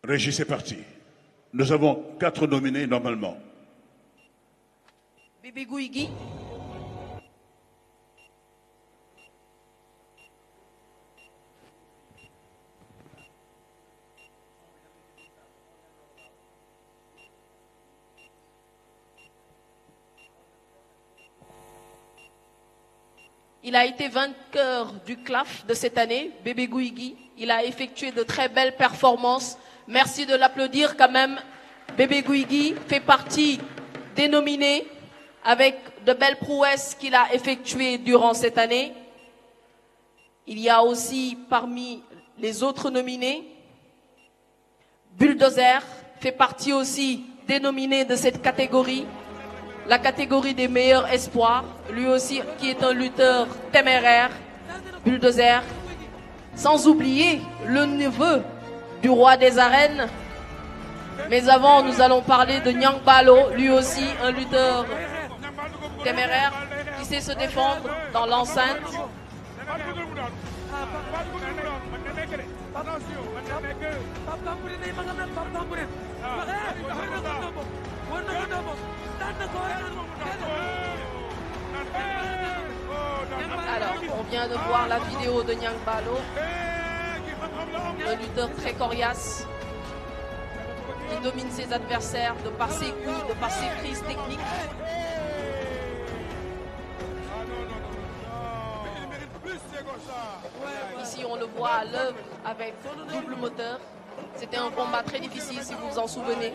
Régis, c'est parti. Nous avons 4 nominés normalement. Bébé Gouigui. Il a été vainqueur du CLAF de cette année, Bébé Gouigui. Il a effectué de très belles performances. Merci de l'applaudir quand même. Bébé Gouigui fait partie des nominés avec de belles prouesses qu'il a effectuées durant cette année. Il y a aussi parmi les autres nominés, Bulldozer fait partie aussi des nominés de cette catégorie. La catégorie des meilleurs espoirs, lui aussi qui est un lutteur téméraire, Bulldozer. Sans oublier le neveu du roi des arènes. Mais avant, nous allons parler de Nyang Balo, lui aussi un lutteur téméraire qui sait se défendre dans l'enceinte. Alors, on vient de voir la vidéo de Nyang Balo, un lutteur très coriace, qui domine ses adversaires de par ses coups, de par ses prises techniques. Ici, on le voit à l'œuvre avec double moteur. C'était un combat très difficile, si vous vous en souvenez.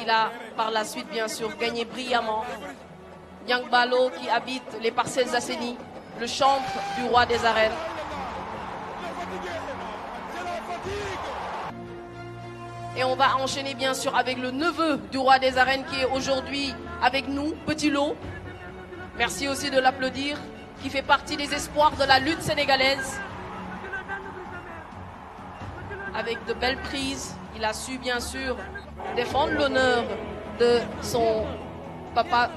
Il a par la suite, bien sûr, gagné brillamment. Nyang Balo qui habite les Parcelles Assainies, le chantre du roi des arènes. Et on va enchaîner bien sûr avec le neveu du roi des arènes qui est aujourd'hui avec nous, Petit Lo. Merci aussi de l'applaudir, qui fait partie des espoirs de la lutte sénégalaise. Avec de belles prises, il a su bien sûr défendre l'honneur de son papa.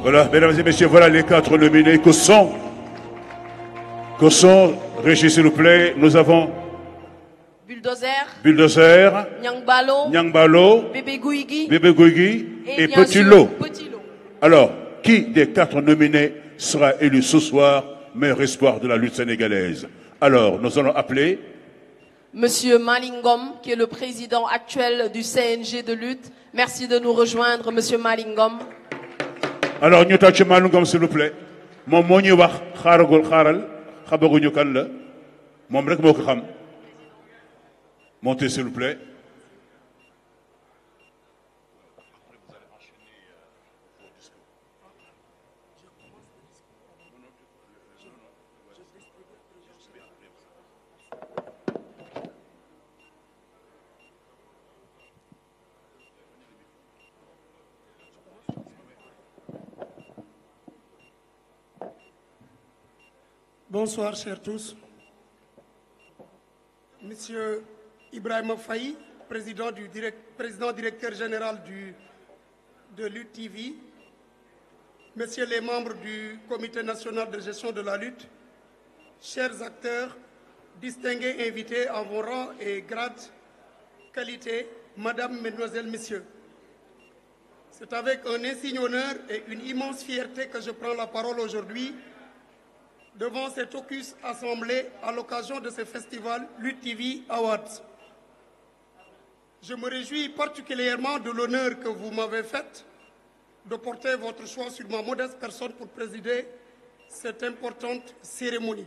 Voilà, mesdames et messieurs, voilà les 4 nominés. Que sont, Régis, s'il vous plaît, nous avons Bulldozer, Nyang Balo, Bébé Gouigui et Petit Lo. Alors, qui des 4 nominés sera élu ce soir meilleur espoir de la lutte sénégalaise? Alors, nous allons appeler Monsieur Malingom, qui est le président actuel du CNG de lutte. Merci de nous rejoindre, Monsieur Malingom. Alors, ñu tàcc Malingom, s'il vous plaît. Moom moo ñuy wax xaaral xamaguñu kan la moom rek moo ko xam. Montez, s'il vous plaît. Bonsoir, chers tous. Monsieur Ibrahima Faye, président directeur général de lutte TV, messieurs les membres du Comité national de gestion de la lutte, chers acteurs, distingués invités en vos rangs et grades, qualités, mesdames, mesdemoiselles, messieurs. C'est avec un insigne honneur et une immense fierté que je prends la parole aujourd'hui devant cette auguste assemblée à l'occasion de ce festival Lutte TV Awards. Je me réjouis particulièrement de l'honneur que vous m'avez fait de porter votre choix sur ma modeste personne pour présider cette importante cérémonie.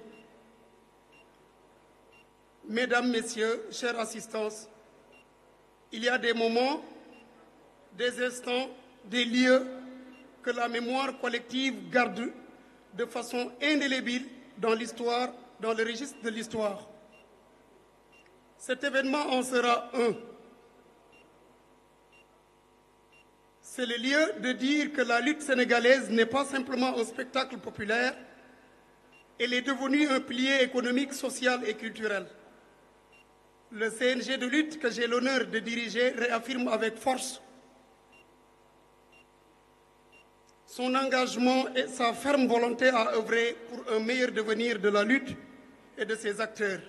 Mesdames, Messieurs, chers assistants, il y a des moments, des instants, des lieux que la mémoire collective garde de façon indélébile dans l'histoire, dans le registre de l'histoire. Cet événement en sera un. C'est le lieu de dire que la lutte sénégalaise n'est pas simplement un spectacle populaire, elle est devenue un pilier économique, social et culturel. Le CNG de lutte que j'ai l'honneur de diriger réaffirme avec force son engagement et sa ferme volonté à œuvrer pour un meilleur devenir de la lutte et de ses acteurs.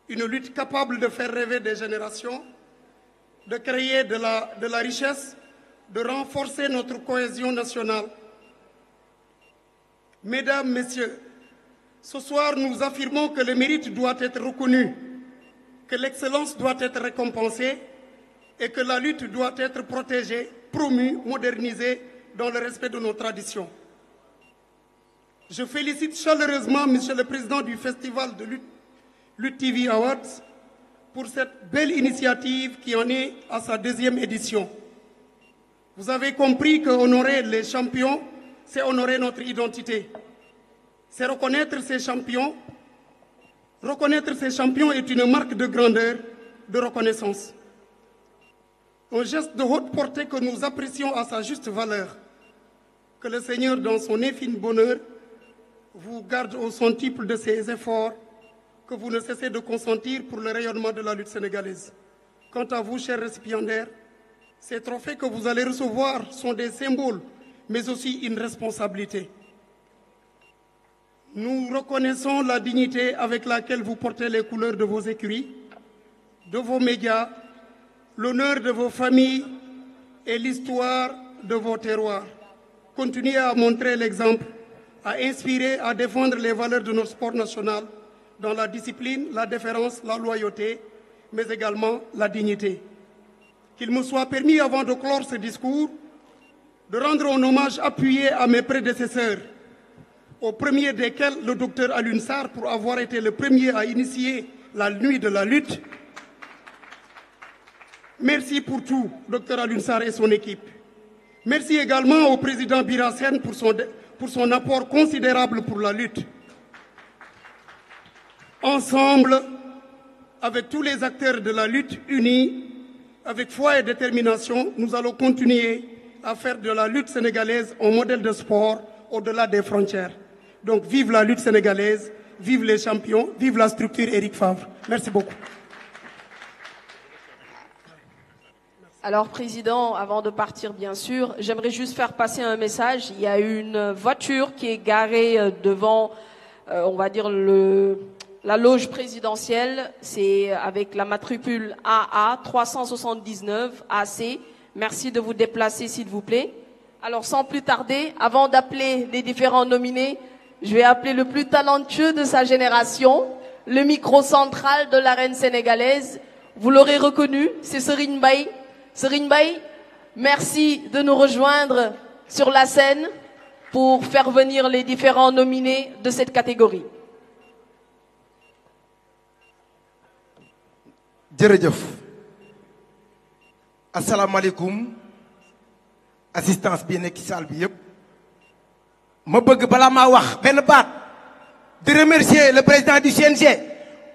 Une lutte capable de faire rêver des générations, de créer de la richesse, de renforcer notre cohésion nationale. Mesdames, Messieurs, ce soir nous affirmons que le mérite doit être reconnu, que l'excellence doit être récompensée et que la lutte doit être protégée, promue, modernisée dans le respect de nos traditions. Je félicite chaleureusement Monsieur le Président du Festival de Lutte TV Awards pour cette belle initiative qui en est à sa 2e édition. Vous avez compris que honorer les champions, c'est honorer notre identité. C'est reconnaître ces champions. Reconnaître ces champions est une marque de grandeur, de reconnaissance. Un geste de haute portée que nous apprécions à sa juste valeur. Que le Seigneur, dans son infini bonheur, vous garde au centuple de ses efforts que vous ne cessez de consentir pour le rayonnement de la lutte sénégalaise. Quant à vous, chers récipiendaires, ces trophées que vous allez recevoir sont des symboles, mais aussi une responsabilité. Nous reconnaissons la dignité avec laquelle vous portez les couleurs de vos écuries, de vos médias, l'honneur de vos familles et l'histoire de vos terroirs. Continuez à montrer l'exemple, à inspirer, à défendre les valeurs de notre sport national dans la discipline, la déférence, la loyauté, mais également la dignité. Qu'il me soit permis, avant de clore ce discours, de rendre un hommage appuyé à mes prédécesseurs, au premier desquels le docteur Alioune Sarr, pour avoir été le premier à initier la nuit de la lutte. Merci pour tout, docteur Alioune Sarr et son équipe. Merci également au président Bira Sène pour son apport considérable pour la lutte. Ensemble, avec tous les acteurs de la lutte unis, avec foi et détermination, nous allons continuer à faire de la lutte sénégalaise un modèle de sport au-delà des frontières. Donc vive la lutte sénégalaise, vive les champions, vive la structure Éric Favre. Merci beaucoup. Alors, Président, avant de partir, bien sûr, j'aimerais juste faire passer un message. Il y a une voiture qui est garée devant, on va dire, la loge présidentielle. C'est avec la matricule AA 379 AC. Merci de vous déplacer, s'il vous plaît. Alors, sans plus tarder, avant d'appeler les différents nominés, je vais appeler le plus talentueux de sa génération, le micro central de l'arène sénégalaise. Vous l'aurez reconnu, c'est Serigne Mbaye. Serigne Mbaye, merci de nous rejoindre sur la scène pour faire venir les différents nominés de cette catégorie. Jërëjëf. Assalamu alaikum. Assistance bi nekk ci salle bi yépp. Ma bëgg bala ma wax benn baat de remercier le président du CNG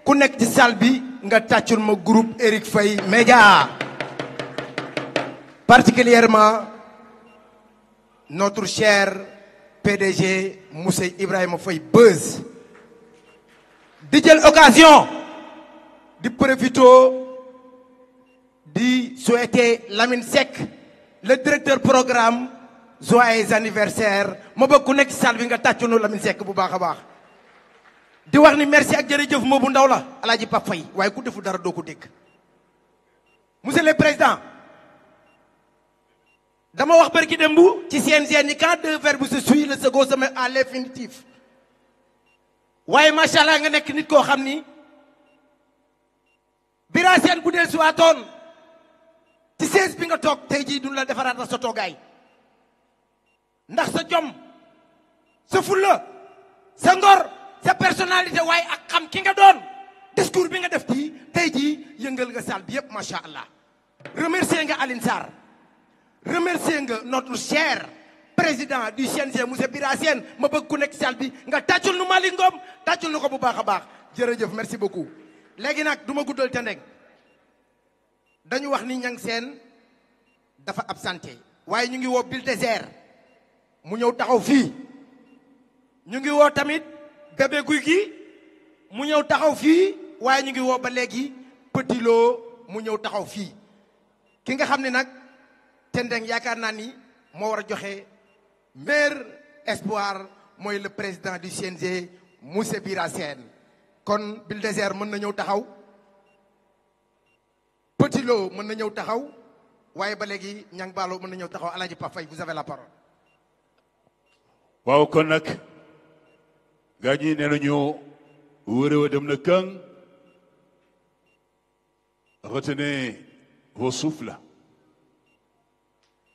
ku nekk ci salle bi nga tàccul ma groupe Éric Faye Média. Particulièrement notre cher PDG Moussa Ibrahima Faye Buzz. Di jël occasion di profito di souhaiter Lamine Seck, le directeur programme, joyeux anniversaire. Ma bëgg ku nekk ci salle bi nga tàccunu Lamine Seck bu baax a baax. Di wax ni merci ak jërëjëf moo bu ndaw la Alaaji Pape Faye waaye ku defu dara doo ko dégg. Monsieur le Président, dama wax barki dembu ci CNG ni quand deux verbes se suivent le second se met à l'infinitif. waaye macha allah nga nekk nit koo xam ni Bira Sène bu dee suwaatoon ci 16 bi nga toog tey jii duñ la defaraat sa toogaay ndax sa jom sa fulla sa ngor sa personnalité waaye ak xam ki nga doon discours bi nga def tey jii yëngal nga salle bi yëpp macha allah. remercier nga Alioune Sarr remercier nga notre cher président du CNG monsieur Bira Sène ma bëgg ku nekk salle bi nga tàccul nu Malick Ngom tàccul nu ko bu baax a baax jërëjëf merci beaucoup. léegi nag du ma guddal te ndeng dañu wax ni Niang Sène dafa absenté waaye ñu ngi woo Bulldozer mu ñëw taxaw fii ñu ngi woo tamit Bébé Guy gi mu ñëw taxaw fii waaye ñu ngi woo ba léegi Petit Lo mu ñëw taxaw fii ki nga xam ne nag te ndeng yaakaar naa ni moo war a joxe meilleur espoir mooy le président du CNG monsieur Bira Sène kon Bulldozer mën na ñëw taxaw Petit Lo mën na ñëw taxaw waaye ba léegi Niang Ballo mën na ñëw taxaw Alaaji Pape Faye vous avez la parole. waaw kon nag gaa ñi nee nañu wërëwa dem na kën retenez vos souffles.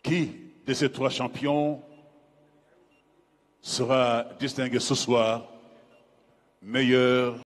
Qui de ces trois champions sera distingué ce soir meilleur